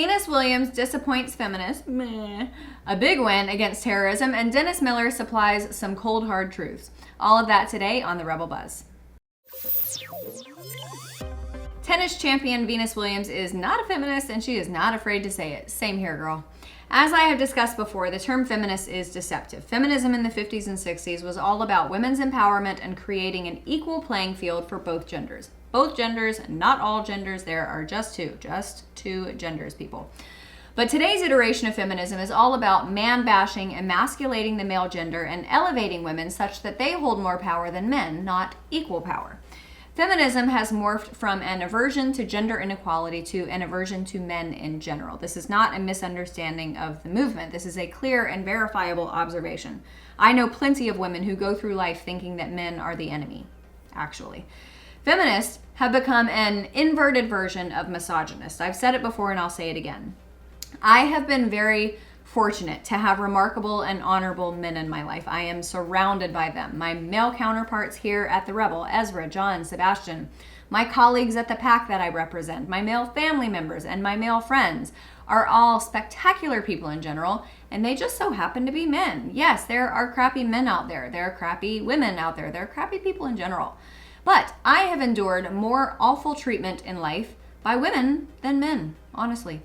Venus Williams disappoints feminists. Meh. A big win against terrorism, and Dennis Miller supplies some cold hard truths. All of that today on the Rebel Buzz. Tennis champion Venus Williams is not a feminist, and she is not afraid to say it. Same here, girl. As I have discussed before, the term feminist is deceptive. Feminism in the 50s and 60s was all about women's empowerment and creating an equal playing field for both genders. Both genders, not all genders. There are just two genders, people. But today's iteration of feminism is all about man-bashing, emasculating the male gender, and elevating women such that they hold more power than men, not equal power. Feminism has morphed from an aversion to gender inequality to an aversion to men in general. This is not a misunderstanding of the movement. This is a clear and verifiable observation. I know plenty of women who go through life thinking that men are the enemy, actually. Feminists have become an inverted version of misogynists. I've said it before and I'll say it again. I have been very fortunate to have remarkable and honorable men in my life. I am surrounded by them. My male counterparts here at the Rebel, Ezra, John, Sebastian, my colleagues at the PAC that I represent, my male family members, and my male friends are all spectacular people in general, and they just so happen to be men. Yes, there are crappy men out there. There are crappy women out there. There are crappy people in general. But I have endured more awful treatment in life by women than men, honestly.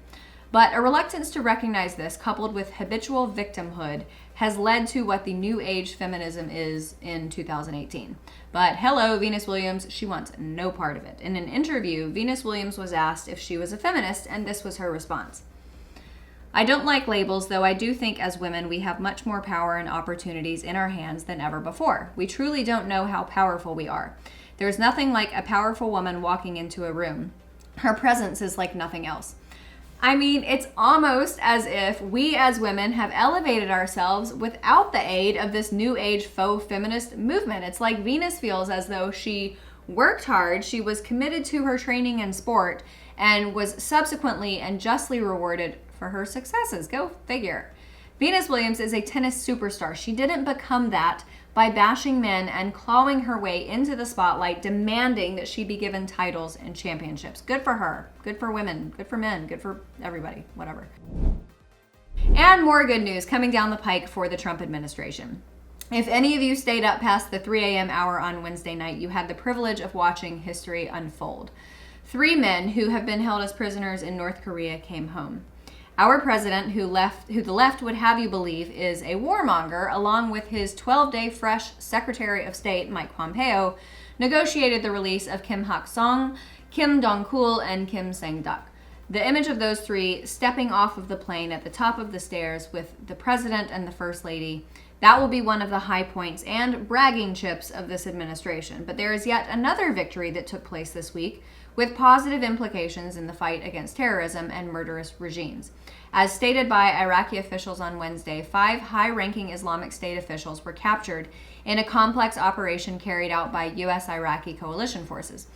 But a reluctance to recognize this, coupled with habitual victimhood, has led to what the new age feminism is in 2018. But hello, Venus Williams, she wants no part of it. In an interview, Venus Williams was asked if she was a feminist, and this was her response. I don't like labels, though I do think as women we have much more power and opportunities in our hands than ever before. We truly don't know how powerful we are. There's nothing like a powerful woman walking into a room. Her presence is like nothing else. I mean, it's almost as if we as women have elevated ourselves without the aid of this new age faux feminist movement. It's like Venus feels as though she worked hard, she was committed to her training and sport, and was subsequently and justly rewarded for her successes. Go figure. Venus Williams is a tennis superstar. She didn't become that by bashing men and clawing her way into the spotlight, demanding that she be given titles and championships. Good for her. Good for women. Good for men. Good for everybody. Whatever. And more good news coming down the pike for the Trump administration. If any of you stayed up past the 3 a.m. hour on Wednesday night, you had the privilege of watching history unfold. 3 men who have been held as prisoners in North Korea came home. Our president, who the left would have you believe is a warmonger, along with his 12-day fresh Secretary of State, Mike Pompeo, negotiated the release of Kim Hak-song, Kim Dong-kul, and Kim Sang-duk. The image of those 3 stepping off of the plane at the top of the stairs with the president and the first lady, that will be one of the high points and bragging chips of this administration. But there is yet another victory that took place this week, with positive implications in the fight against terrorism and murderous regimes. As stated by Iraqi officials on Wednesday, 5 high-ranking Islamic State officials were captured in a complex operation carried out by U.S.-Iraqi coalition forces.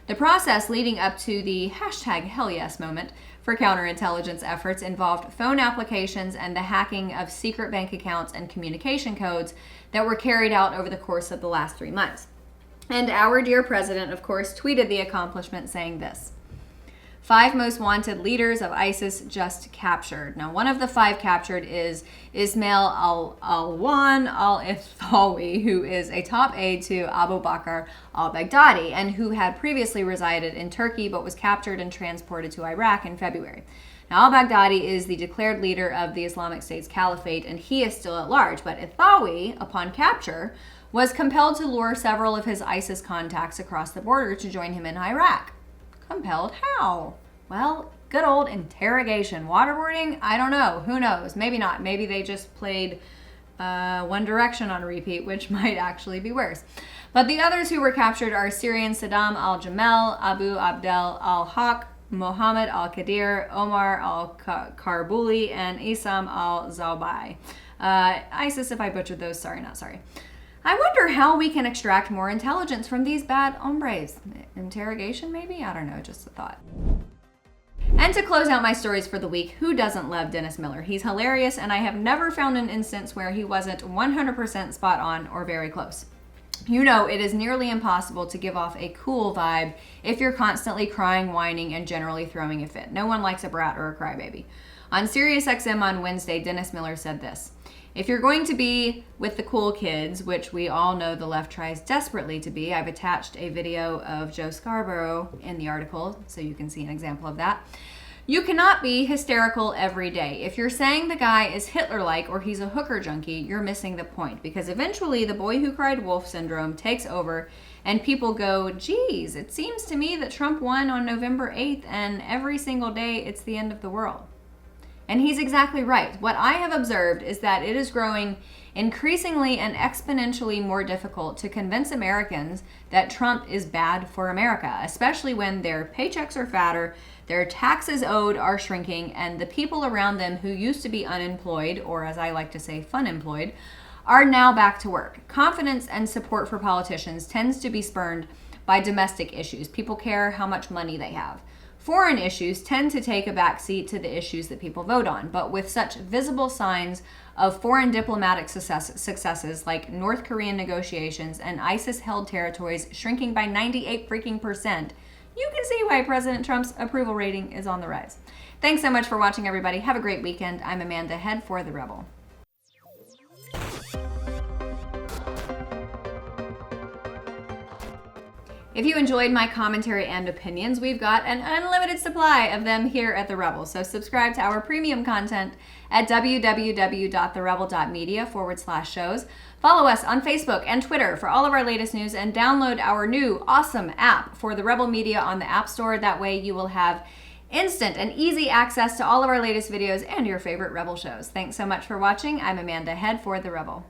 The process leading up to the #HellYes moment for counterintelligence efforts involved phone applications and the hacking of secret bank accounts and communication codes that were carried out over the course of the last 3 months. And our dear president, of course, tweeted the accomplishment saying this: 5 most wanted leaders of ISIS just captured. Now, one of the 5 captured is Ismail al-Awan al-Ithawi, who is a top aide to Abu Bakr al-Baghdadi and who had previously resided in Turkey but was captured and transported to Iraq in February. Now, al-Baghdadi is the declared leader of the Islamic State's caliphate, and he is still at large. But Ithawi, upon capture, was compelled to lure several of his ISIS contacts across the border to join him in Iraq. Compelled how? Well, good old interrogation. Waterboarding? I don't know. Who knows? Maybe not. Maybe they just played One Direction on repeat, which might actually be worse. But the others who were captured are Syrian Saddam al-Jamal, Abu Abdel al-Haq, Mohammed al-Qadir, Omar al-Karbuli, and Isam al-Zawbai. ISIS, if I butchered those, sorry, not sorry. I wonder how we can extract more intelligence from these bad hombres. Interrogation, maybe? I don't know, just a thought. And to close out my stories for the week, who doesn't love Dennis Miller? He's hilarious, and I have never found an instance where he wasn't 100% spot on or very close. You know it is nearly impossible to give off a cool vibe if you're constantly crying, whining, and generally throwing a fit. No one likes a brat or a crybaby. On SiriusXM on Wednesday, Dennis Miller said this: "If you're going to be with the cool kids, which we all know the left tries desperately to be," I've attached a video of Joe Scarborough in the article so you can see an example of that. "You cannot be hysterical every day. If you're saying the guy is Hitler-like or he's a hooker junkie, you're missing the point, because eventually the boy who cried wolf syndrome takes over and people go, geez, it seems to me that Trump won on November 8th and every single day it's the end of the world." And he's exactly right. What I have observed is that it is growing increasingly and exponentially more difficult to convince Americans that Trump is bad for America, especially when their paychecks are fatter, their taxes owed are shrinking, and the people around them who used to be unemployed, or as I like to say, fun-employed, are now back to work. Confidence and support for politicians tends to be spurned by domestic issues. People care how much money they have. Foreign issues tend to take a back seat to the issues that people vote on, but with such visible signs of foreign diplomatic successes like North Korean negotiations and ISIS-held territories shrinking by 98%, you can see why President Trump's approval rating is on the rise. Thanks so much for watching, everybody. Have a great weekend. I'm Amanda Head for The Rebel. If you enjoyed my commentary and opinions, we've got an unlimited supply of them here at The Rebel. So subscribe to our premium content at www.therebel.media/shows. Follow us on Facebook and Twitter for all of our latest news, and download our new awesome app for The Rebel Media on the App Store. That way you will have instant and easy access to all of our latest videos and your favorite Rebel shows. Thanks so much for watching. I'm Amanda Head for The Rebel.